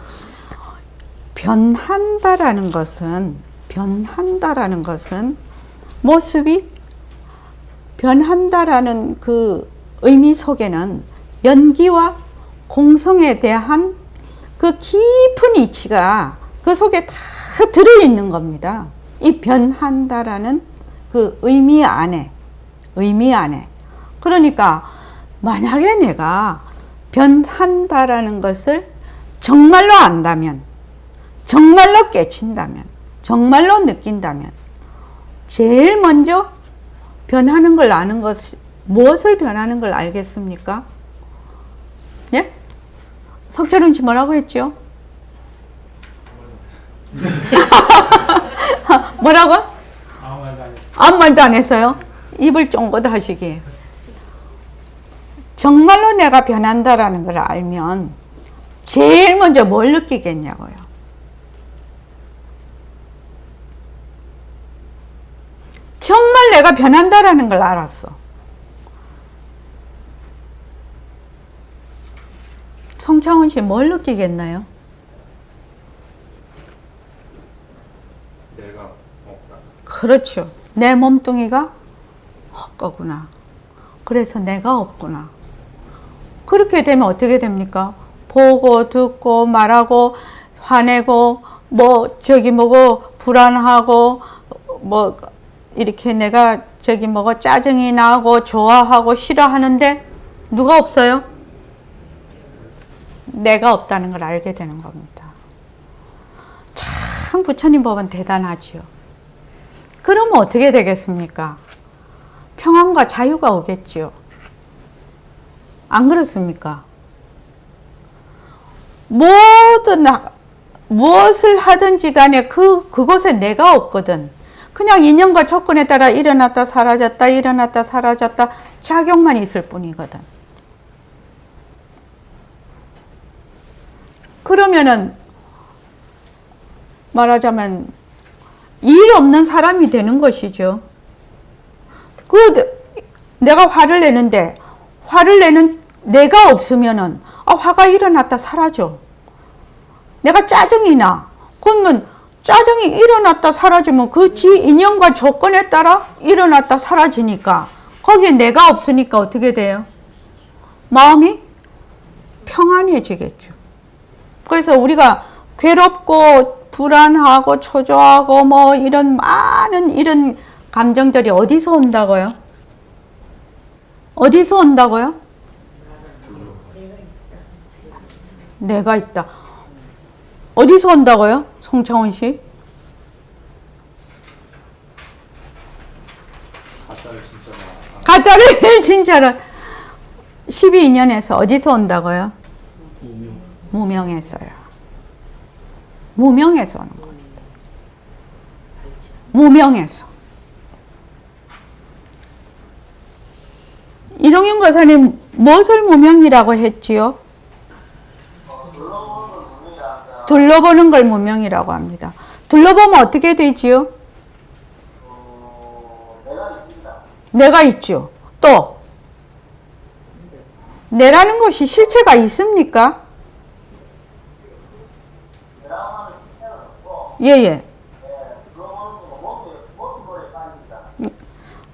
변한다라는 것은 모습이 변한다라는 그 의미 속에는 연기와 공성에 대한 그 깊은 이치가 그 속에 다 들어있는 겁니다. 이 변한다라는 그 의미 안에. 그러니까 만약에 내가 변한다라는 것을 정말로 안다면, 정말로 깨친다면, 정말로 느낀다면, 제일 먼저 변하는 걸 아는 것이, 무엇을 변하는 걸 알겠습니까? 예? 석철은 씨 뭐라고 했죠? 뭐라고? 아무 말도 안 해. 아무 말도 안 했어요? 입을 쫑긋 하시기. 정말로 내가 변한다라는 걸 알면 제일 먼저 뭘 느끼겠냐고요. 정말 내가 변한다라는 걸 알았어. 송창훈 씨 뭘 느끼겠나요? 내가 없다. 그렇죠. 내 몸뚱이가 헛거구나. 그래서 내가 없구나. 그렇게 되면 어떻게 됩니까? 보고 듣고 말하고 화내고 뭐 저기 뭐고 불안하고 뭐 이렇게 내가 저기 뭐고 짜증이 나고 좋아하고 싫어하는데 누가 없어요? 내가 없다는 걸 알게 되는 겁니다. 참 부처님 법은 대단하지요. 그러면 어떻게 되겠습니까? 평안과 자유가 오겠지요. 안 그렇습니까? 무엇을 하든지 간에 그곳에 내가 없거든. 그냥 인연과 조건에 따라 일어났다 사라졌다 일어났다 사라졌다 작용만 있을 뿐이거든. 그러면은 말하자면 일 없는 사람이 되는 것이죠. 내가 화를 내는데 화를 내는 내가 없으면은 화가 일어났다 사라져. 내가 짜증이 나. 그러면 짜증이 일어났다 사라지면 그 지 인연과 조건에 따라 일어났다 사라지니까 거기에 내가 없으니까 어떻게 돼요? 마음이 평안해지겠죠. 그래서 우리가 괴롭고 불안하고 초조하고 뭐 이런 많은 이런 감정들이 어디서 온다고요? 어디서 온다고요? 내가 있다. 어디서 온다고요? 송창훈 씨? 가짜를 진짜를 12인연에서 어디서 온다고요? 무명에서요. 무명에서 오는 겁니다. 무명에서. 이동윤 거사님 무엇을 무명이라고 했지요? 둘러보는 걸 무명이라고 합니다. 둘러보면 어떻게 되지요? 내가 있죠. 또 내라는 것이 실체가 있습니까? 예예.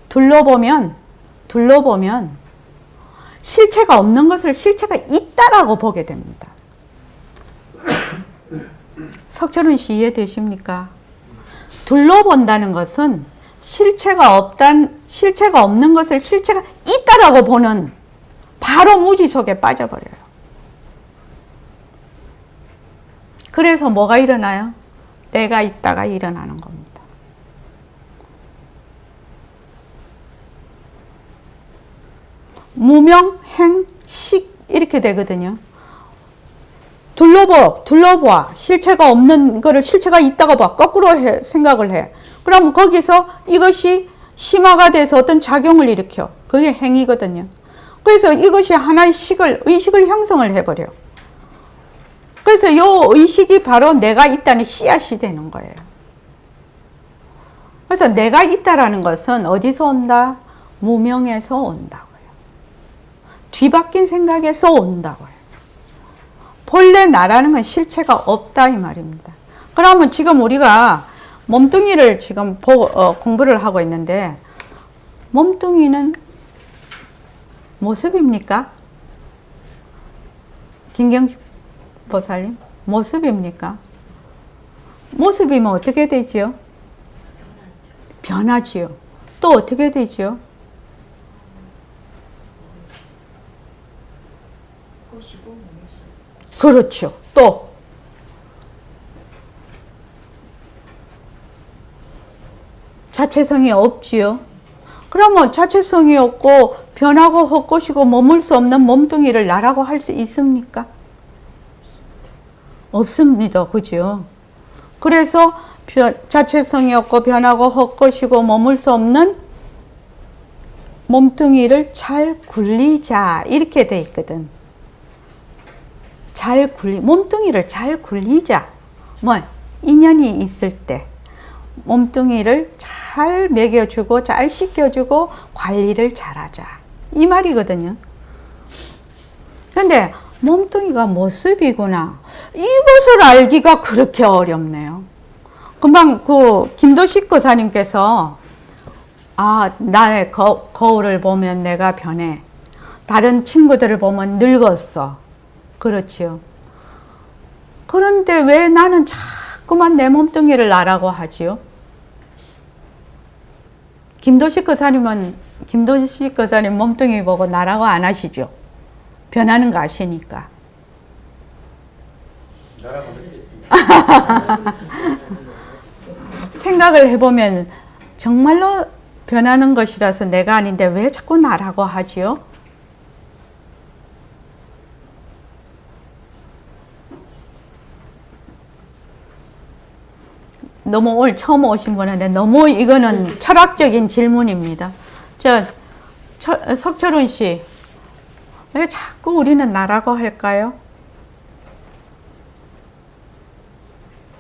둘러보면 실체가 없는 것을 실체가 있다라고 보게 됩니다. 석철훈 씨 이해되십니까? 둘러본다는 것은 실체가 없는 것을 실체가 있다라고 보는 바로 무지 속에 빠져버려요. 그래서 뭐가 일어나요? 내가 있다가 일어나는 겁니다. 무명, 행, 식 이렇게 되거든요. 둘러봐. 실체가 없는 거를 실체가 있다고 봐. 거꾸로 생각을 해. 그럼 거기서 이것이 심화가 돼서 어떤 작용을 일으켜. 그게 행이거든요. 그래서 이것이 하나의 의식을 형성을 해버려. 그래서 이 의식이 바로 내가 있다는 씨앗이 되는 거예요. 그래서 내가 있다라는 것은 어디서 온다? 무명에서 온다고요. 뒤바뀐 생각에서 온다고요. 본래 나라는 건 실체가 없다 이 말입니다. 그러면 지금 우리가 몸뚱이를 지금 공부를 하고 있는데 몸뚱이는 모습입니까? 김경식 보살님 모습입니까? 모습이면 어떻게 되지요? 변하지요. 또 어떻게 되지요? 그렇죠. 또 자체성이 없지요. 그러면 자체성이 없고 변하고 헛것이고 머물 수 없는 몸뚱이를 나라고 할 수 있습니까? 없습니다. 그죠? 그래서 자체성이 없고 변하고 헛것이고 머물 수 없는 몸뚱이를 잘 굴리자 이렇게 돼 있거든. 몸뚱이를 잘 굴리자. 뭐 인연이 있을 때 몸뚱이를 잘 먹여주고 잘 씻겨주고 관리를 잘하자 이 말이거든요. 근데 몸뚱이가 모습이구나 이것을 알기가 그렇게 어렵네요. 금방 그 김도식 거사님께서 나의 거울을 보면 내가 변해. 다른 친구들을 보면 늙었어. 그렇지요. 그런데 왜 나는 자꾸만 내 몸뚱이를 나라고 하지요? 김도식 거사님 몸뚱이 보고 나라고 안 하시죠? 변하는 거 아시니까. 생각을 해보면 정말로 변하는 것이라서 내가 아닌데 왜 자꾸 나라고 하지요? 너무 오늘 처음 오신 분인데 너무 이거는 철학적인 질문입니다. 석철훈 씨, 왜 자꾸 우리는 나라고 할까요?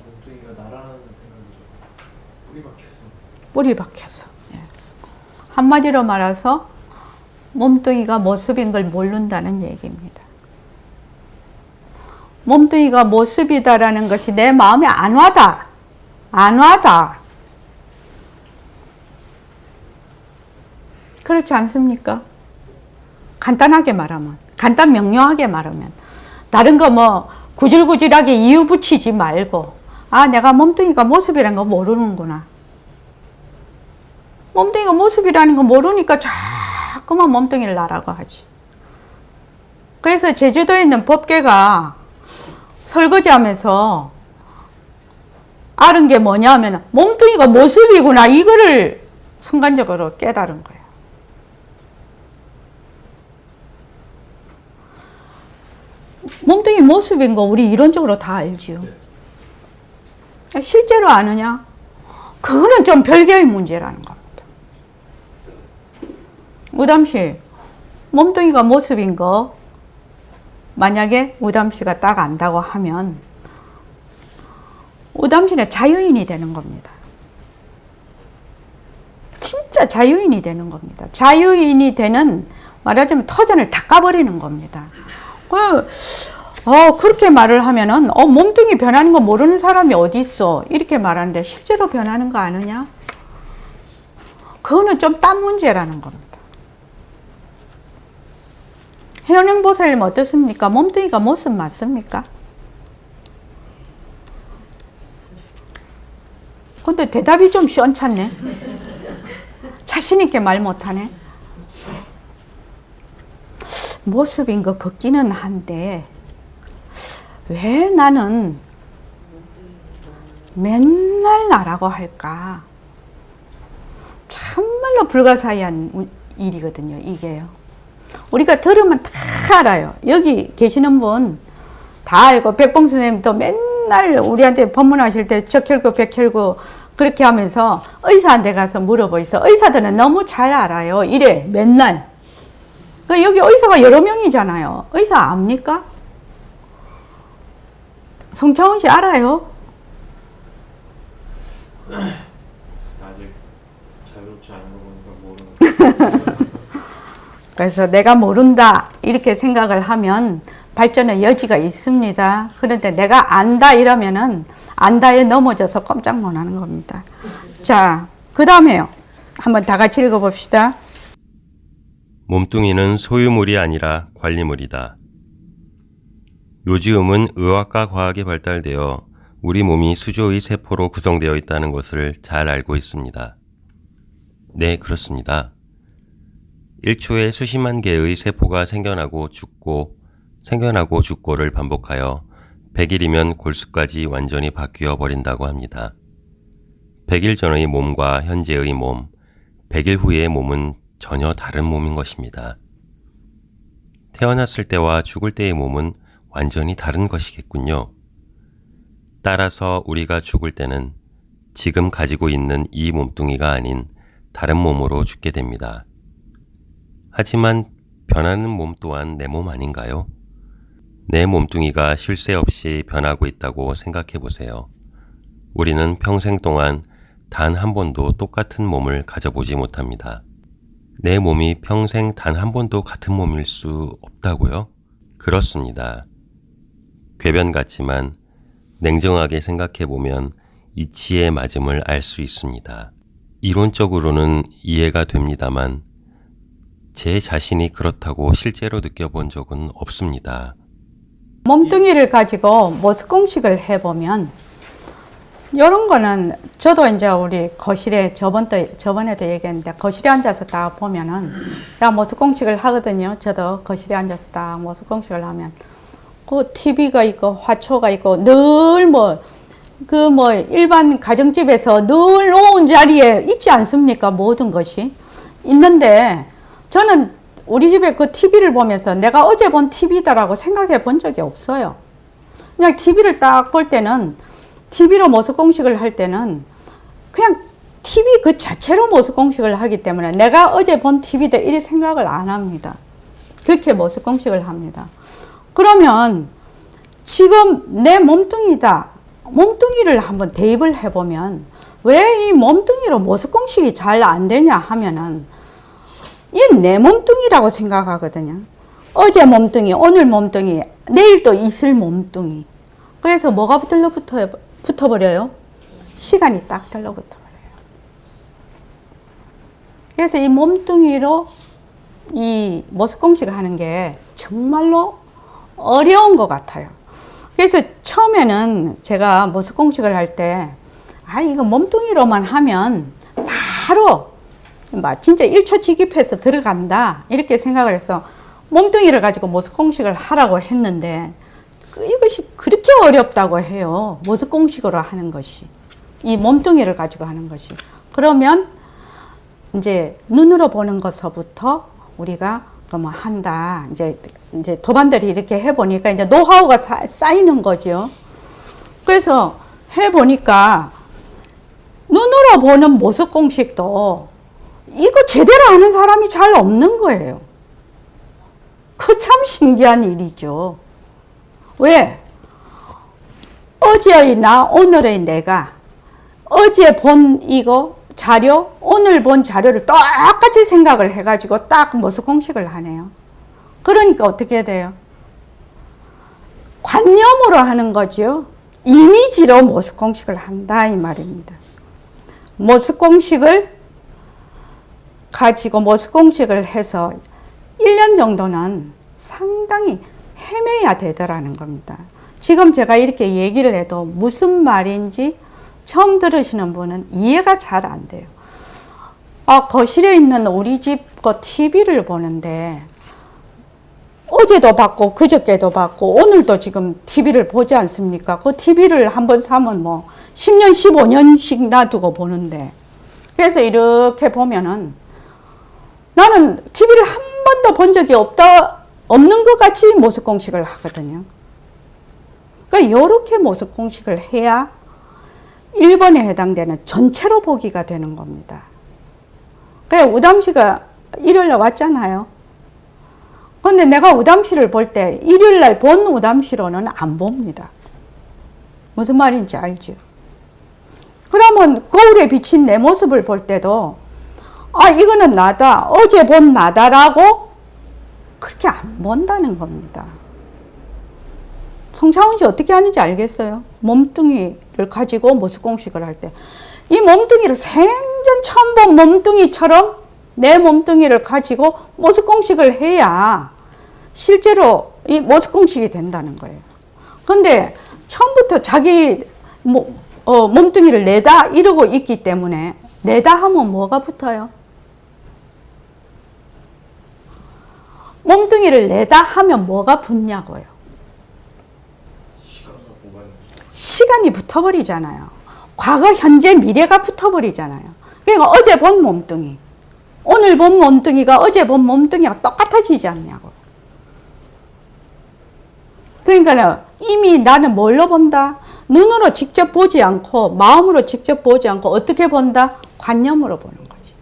몸뚱이가 나라는 생각이 뿌리 박혀서. 뿌리 박혀서. 예. 한마디로 말해서 몸뚱이가 모습인 걸 모른다는 얘기입니다. 몸뚱이가 모습이다라는 것이 내 마음에 안 와다. 그렇지 않습니까? 간단하게 말하면, 명료하게 말하면, 다른 거 뭐 구질구질하게 이유 붙이지 말고, 내가 몸뚱이가 모습이라는 거 모르는구나. 몸뚱이가 모습이라는 거 모르니까 자꾸만 몸뚱이를 나라고 하지. 그래서 제주도에 있는 법계가 설거지하면서 알은 게 뭐냐 하면 몸뚱이가 모습이구나 이거를 순간적으로 깨달은 거예요. 몸뚱이 모습인 거 우리 이론적으로 다 알지요. 실제로 아느냐? 그거는 좀 별개의 문제라는 겁니다. 우담씨, 몸뚱이가 모습인 거 만약에 우담씨가 딱 안다고 하면 우담씨는 자유인이 되는 겁니다. 진짜 자유인이 되는 겁니다. 자유인이 되는, 말하자면 터전을 다 까버리는 겁니다. 그렇게 말을 하면은 몸뚱이 변하는 거 모르는 사람이 어디 있어 이렇게 말하는데 실제로 변하는 거 아느냐? 그거는 좀 딴 문제라는 겁니다. 현행보살님 어떻습니까? 몸뚱이가 모습 맞습니까? 근데 대답이 좀 시원찮네. 자신있게 말 못하네. 모습인 것 같기는 한데 왜 나는 맨날 나라고 할까? 참말로 불가사의한 일이거든요, 이게요. 우리가 들으면 다 알아요. 여기 계시는 분 다 알고, 백봉 선생님도 맨날 우리한테 법문하실 때 적혈구, 백혈구 그렇게 하면서 의사한테 가서 물어보이소. 의사들은 너무 잘 알아요. 이래, 맨날. 여기 의사가 여러 명이잖아요. 의사 압니까? 성창훈 씨 알아요? 아직 자유롭지 않은 거 보니까 모르는. 그래서 내가 모른다 이렇게 생각을 하면 발전의 여지가 있습니다. 그런데 내가 안다 이러면은 안다에 넘어져서 꼼짝 못하는 겁니다. 자, 그 다음에요. 한번 다 같이 읽어봅시다. 몸뚱이는 소유물이 아니라 관리물이다. 요즘은 의학과 과학이 발달되어 우리 몸이 수조의 세포로 구성되어 있다는 것을 잘 알고 있습니다. 네, 그렇습니다. 1초에 수십만 개의 세포가 생겨나고 죽고를 반복하여 100일이면 골수까지 완전히 바뀌어 버린다고 합니다. 100일 전의 몸과 현재의 몸, 100일 후의 몸은 전혀 다른 몸인 것입니다. 태어났을 때와 죽을 때의 몸은 완전히 다른 것이겠군요. 따라서 우리가 죽을 때는 지금 가지고 있는 이 몸뚱이가 아닌 다른 몸으로 죽게 됩니다. 하지만 변하는 몸 또한 내 몸 아닌가요? 내 몸뚱이가 쉴 새 없이 변하고 있다고 생각해 보세요. 우리는 평생 동안 단 한 번도 똑같은 몸을 가져보지 못합니다. 내 몸이 평생 단 한 번도 같은 몸일 수 없다고요? 그렇습니다. 궤변 같지만 냉정하게 생각해 보면 이치의 맞음을 알 수 있습니다. 이론적으로는 이해가 됩니다만 제 자신이 그렇다고 실제로 느껴본 적은 없습니다. 몸뚱이를 가지고 모습공식을 해보면 이런 거는 저도 이제 우리 거실에 저번에도 얘기했는데 거실에 앉아서 딱 보면은 제가 모습공식을 하거든요. 저도 거실에 앉아서 딱 모습공식을 하면 그 TV가 있고 화초가 있고 늘 일반 가정집에서 늘 놓은 자리에 있지 않습니까? 모든 것이 있는데 저는 우리 집에 그 TV를 보면서 내가 어제 본 TV다라고 생각해 본 적이 없어요. 그냥 TV를 딱 볼 때는 TV로 모습 공식을 할 때는 그냥 TV 그 자체로 모습 공식을 하기 때문에 내가 어제 본 TV다 이리 생각을 안 합니다. 그렇게 모습 공식을 합니다. 그러면 지금 내 몸뚱이다. 몸뚱이를 한번 대입을 해보면 왜 이 몸뚱이로 모습 공식이 잘 안 되냐 하면은 이 내 몸뚱이라고 생각하거든요. 어제 몸뚱이, 오늘 몸뚱이, 내일 또 있을 몸뚱이. 그래서 뭐가 붙어버려요? 시간이 딱 들러붙어버려요. 그래서 이 몸뚱이로 이 모습 공식을 하는 게 정말로 어려운 것 같아요. 그래서 처음에는 제가 모습 공식을 할 때, 이거 몸뚱이로만 하면 바로 진짜 1초 직입해서 들어간다. 이렇게 생각을 해서 몸뚱이를 가지고 모습 공식을 하라고 했는데, 이것이 그렇게 어렵다고 해요. 모습 공식으로 하는 것이. 이 몸뚱이를 가지고 하는 것이. 그러면 이제 눈으로 보는 것서부터 우리가 한다. 이제 도반들이 이렇게 해보니까 이제 노하우가 쌓이는 거죠. 그래서 해보니까 눈으로 보는 모습 공식도 이거 제대로 하는 사람이 잘 없는 거예요. 그 참 신기한 일이죠. 왜? 어제의 나, 오늘의 내가 어제 본 이거 자료, 오늘 본 자료를 똑같이 생각을 해가지고 딱 모습 공식을 하네요. 그러니까 어떻게 돼요? 관념으로 하는 거죠. 이미지로 모습 공식을 한다 이 말입니다. 모습 공식을 가지고 모습 공식을 해서 1년 정도는 상당히 헤매야 되더라는 겁니다. 지금 제가 이렇게 얘기를 해도 무슨 말인지 처음 들으시는 분은 이해가 잘 안 돼요. 거실에 있는 우리 집 거 TV를 보는데 어제도 봤고 그저께도 봤고 오늘도 지금 TV를 보지 않습니까? 그 TV를 한번 사면 10년, 15년씩 놔두고 보는데 그래서 이렇게 보면은 나는 TV를 한 번도 본 적이 없는 것 같이 모습 공식을 하거든요. 그러니까 이렇게 모습 공식을 해야 1번에 해당되는 전체로 보기가 되는 겁니다. 그래서 우담시가 일요일날 왔잖아요. 근데 내가 우담시를 볼 때 일요일날 본 우담시로는 안 봅니다. 무슨 말인지 알죠? 그러면 거울에 비친 내 모습을 볼 때도 이거는 나다, 어제 본 나다라고 그렇게 안 본다는 겁니다. 성창훈 씨 어떻게 하는지 알겠어요? 몸뚱이를 가지고 모습 공식을 할 때. 이 몸뚱이를 생전 처음 본 몸뚱이처럼 내 몸뚱이를 가지고 모습 공식을 해야 실제로 이 모습 공식이 된다는 거예요. 근데 처음부터 자기 몸뚱이를 내다 이러고 있기 때문에 내다 하면 뭐가 붙어요? 몸뚱이를 내다 하면 뭐가 붙냐고요? 시간이 붙어버리잖아요. 과거, 현재, 미래가 붙어버리잖아요. 그러니까 어제 본 몸뚱이, 오늘 본 몸뚱이가 어제 본 몸뚱이가 똑같아지지 않냐고. 그러니까 이미 나는 뭘로 본다? 눈으로 직접 보지 않고 마음으로 직접 보지 않고 어떻게 본다? 관념으로 보는 거지.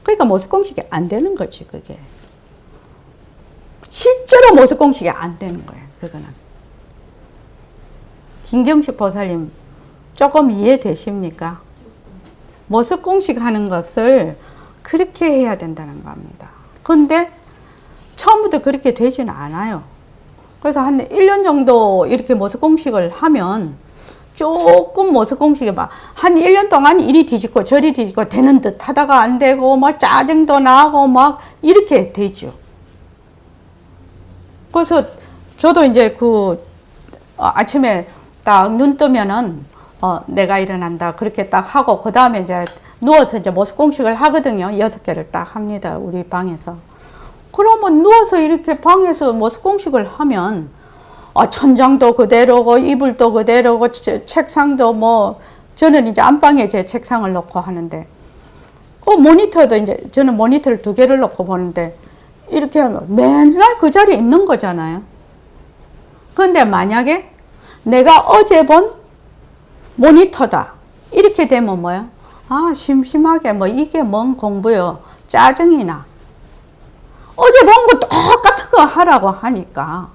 그러니까 모습 공식이 안 되는 거지, 그게. 실제로 모습 공식이 안 되는 거예요, 그거는. 김경식 보살님 조금 이해되십니까? 모습 공식 하는 것을 그렇게 해야 된다는 겁니다. 근데 처음부터 그렇게 되지는 않아요. 그래서 한 1년 정도 이렇게 모습 공식을 하면 조금 모습 공식이 막 한 1년 동안 이리 뒤집고 저리 뒤집고 되는 듯 하다가 안 되고 막 짜증도 나고 막 이렇게 되죠. 그래서 저도 이제 아침에 딱 눈 뜨면은 내가 일어난다 그렇게 딱 하고 그 다음에 이제 누워서 이제 모습 공식을 하거든요. 6개를 딱 합니다. 우리 방에서. 그러면 누워서 이렇게 방에서 모습 공식을 하면 천장도 그대로고 이불도 그대로고 책상도 뭐 저는 이제 안방에 제 책상을 놓고 하는데 모니터도 이제 저는 모니터를 2개를 놓고 보는데 이렇게 하면 맨날 그 자리에 있는 거잖아요. 그런데 만약에 내가 어제 본 모니터다 이렇게 되면 뭐야? 심심하게 뭐 이게 뭔 공부요? 짜증이 나. 어제 본 거 똑같은 거 하라고 하니까.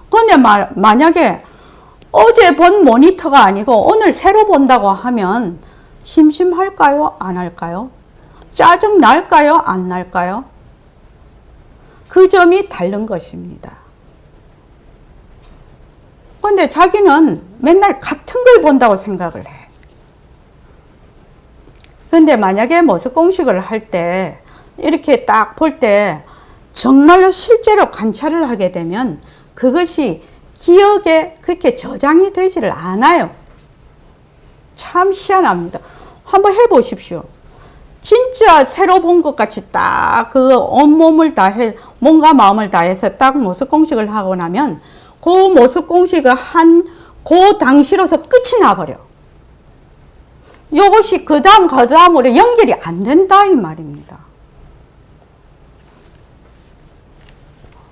근데 만약에 어제 본 모니터가 아니고 오늘 새로 본다고 하면 심심할까요? 안 할까요? 짜증 날까요? 안 날까요? 그 점이 다른 것입니다. 근데 자기는 맨날 같은 걸 본다고 생각을 해. 근데 만약에 모습 공식을 할 때 이렇게 딱 볼 때 정말로 실제로 관찰을 하게 되면 그것이 기억에 그렇게 저장이 되지를 않아요. 참 희한합니다. 한번 해보십시오. 진짜 새로 본 것 같이 딱 그 온몸을 다해 몸과 마음을 다해서 딱 모습 공식을 하고 나면 그 모습 공식을 한 그 당시로서 끝이 나버려. 이것이 그 다음으로 연결이 안 된다 이 말입니다.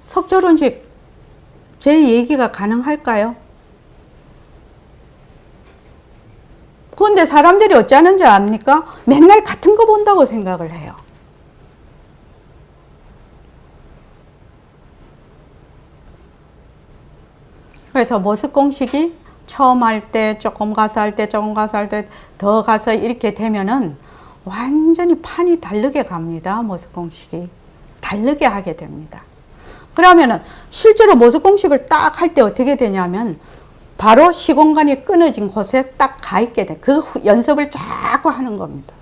석조론식 제 얘기가 가능할까요? 그런데 사람들이 어쩌는지 압니까? 맨날 같은 거 본다고 생각을 해요. 그래서 모습 공식이 처음 할 때, 조금 가서 할 때, 조금 가서 할 때, 더 가서 이렇게 되면은 완전히 판이 다르게 갑니다. 모습 공식이. 다르게 하게 됩니다. 그러면은 실제로 모습 공식을 딱 할 때 어떻게 되냐면 바로 시공간이 끊어진 곳에 딱 가 있게 돼. 그 연습을 자꾸 하는 겁니다.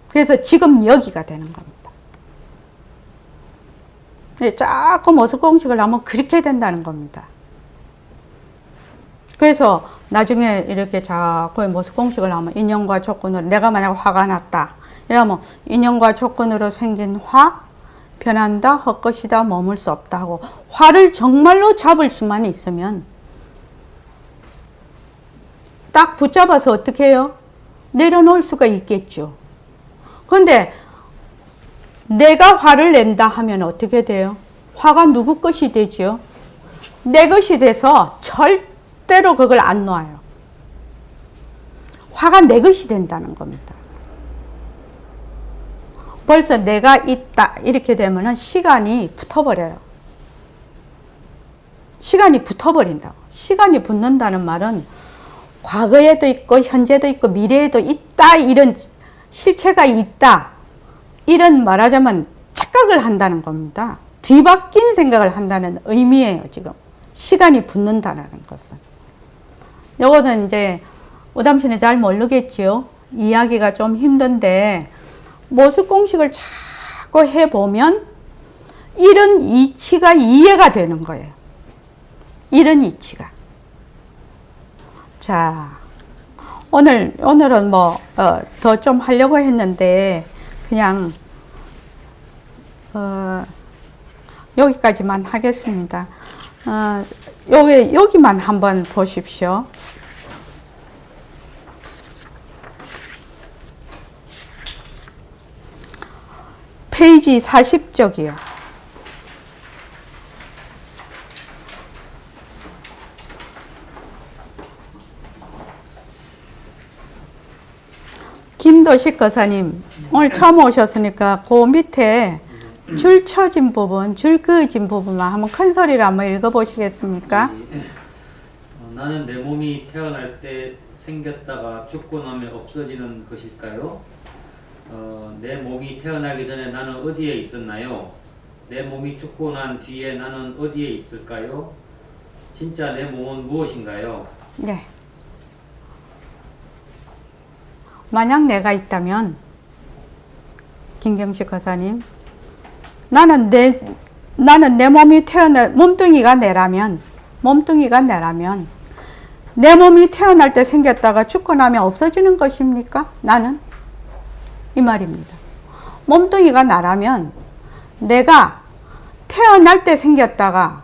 그래서 지금 여기가 되는 겁니다. 네, 자꾸 모습 공식을 하면 그렇게 된다는 겁니다. 그래서 나중에 이렇게 자꾸 모습 공식을 하면 인연과 조건으로 내가 만약 화가 났다. 이러면 인연과 조건으로 생긴 화 변한다, 헛것이다, 머물 수 없다 하고 화를 정말로 잡을 수만 있으면 딱 붙잡아서 어떻게 해요? 내려놓을 수가 있겠죠. 그런데 내가 화를 낸다 하면 어떻게 돼요? 화가 누구 것이 되죠? 내 것이 돼서 절대로 그걸 안 놔요. 화가 내 것이 된다는 겁니다. 벌써 내가 있다 이렇게 되면은 시간이 붙어버려요. 시간이 붙어버린다고. 시간이 붙는다는 말은 과거에도 있고 현재도 있고 미래에도 있다 이런 실체가 있다 이런 말하자면 착각을 한다는 겁니다. 뒤바뀐 생각을 한다는 의미예요. 지금 시간이 붙는다는 것은. 요거는 이제 오담씨는 잘 모르겠지요. 이야기가 좀 힘든데 모습 공식을 자꾸 해보면 이런 이치가 이해가 되는 거예요. 이런 이치가. 자, 오늘은 뭐, 더 좀 하려고 했는데, 그냥, 여기까지만 하겠습니다. 여기만 한번 보십시오. 페이지 40쪽이요. 김도식 거사님, 오늘 처음 오셨으니까 그 밑에 줄 쳐진 부분, 줄 그어진 부분만 한번 큰 소리로 한번 읽어보시겠습니까? 나는 내 몸이 태어날 때 생겼다가 죽고 나면 없어지는 것일까요? 내 몸이 태어나기 전에 나는 어디에 있었나요? 내 몸이 죽고 난 뒤에 나는 어디에 있을까요? 진짜 내 몸은 무엇인가요? 네. 만약 내가 있다면, 김경식 거사님, 나는 내 몸이 몸뚱이가 내라면, 내 몸이 태어날 때 생겼다가 죽고 나면 없어지는 것입니까? 나는? 이 말입니다. 몸뚱이가 나라면, 내가 태어날 때 생겼다가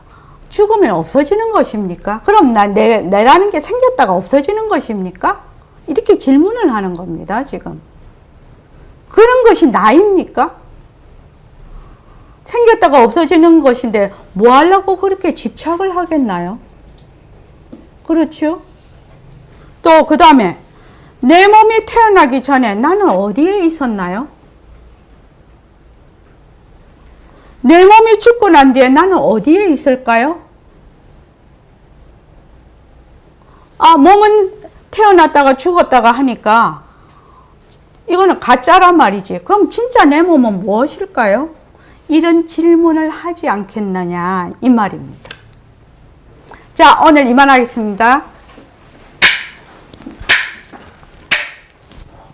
죽으면 없어지는 것입니까? 그럼 내라는 게 생겼다가 없어지는 것입니까? 이렇게 질문을 하는 겁니다, 지금. 그런 것이 나입니까? 생겼다가 없어지는 것인데 뭐 하려고 그렇게 집착을 하겠나요? 그렇죠? 또 그 다음에 내 몸이 태어나기 전에 나는 어디에 있었나요? 내 몸이 죽고 난 뒤에 나는 어디에 있을까요? 몸은 태어났다가 죽었다가 하니까 이거는 가짜란 말이지. 그럼 진짜 내 몸은 무엇일까요? 이런 질문을 하지 않겠느냐 이 말입니다. 자, 오늘 이만하겠습니다.